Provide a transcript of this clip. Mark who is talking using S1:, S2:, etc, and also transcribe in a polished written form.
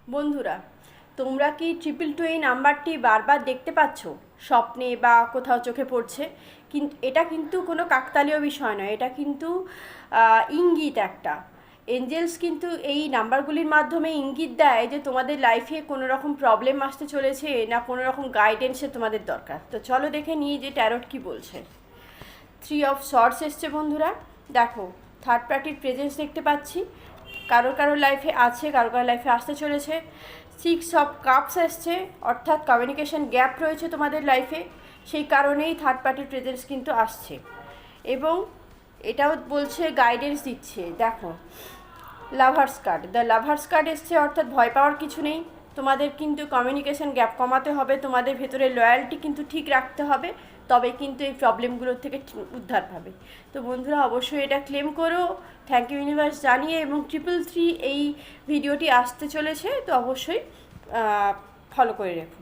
S1: বন্ধুরা, তোমরা কি 222 এই নাম্বারটি বারবার দেখতে পাচ্ছ স্বপ্নে বা কোথাও চোখে পড়ছে? কিন্তু এটা কিন্তু কোনো কাকতালীয় বিষয় নয়, এটা কিন্তু ইঙ্গিত একটা। এঞ্জেলস কিন্তু এই নাম্বারগুলির মাধ্যমে ইঙ্গিত দেয় যে তোমাদের লাইফে কোনো রকম প্রবলেম আসতে চলেছে, না কোনো রকম গাইডেন্সে তোমাদের দরকার। তো চলো দেখে নিই যে ট্যারট কি বলছে। 3 অফ সর্টস এসছে বন্ধুরা। দেখো, থার্ড পার্টির প্রেজেন্স দেখতে পাচ্ছি, কারোর লাইফে আছে, কারোর লাইফে আসতে চলেছে। 6 অফ কাপস এসছে, অর্থাৎ কমিউনিকেশন গ্যাপ রয়েছে তোমাদের লাইফে, সেই কারণেই থার্ড পার্টির প্রেজেন্স কিন্তু আসছে। এবং এটাও বলছে, গাইডেন্স দিচ্ছে। দেখো, lovers card, the lovers card এসছে, অর্থাৎ ভয় পাওয়ার কিছু নেই। তোমাদের কিন্তু কমিউনিকেশন গ্যাপ কমাতে হবে, তোমাদের ভেতরে লয়্যালটি কিন্তু ঠিক রাখতে হবে, তবে কিন্তু এই প্রবলেমগুলোর থেকে উদ্ধার পাবে। তো বন্ধুরা, অবশ্যই এটা ক্লেম করো, থ্যাংক ইউ ইউনিভার্স জানিয়ে। এবং 333 এই ভিডিওটি আসতে চলেছে, তো অবশ্যই ফলো করে রেখো।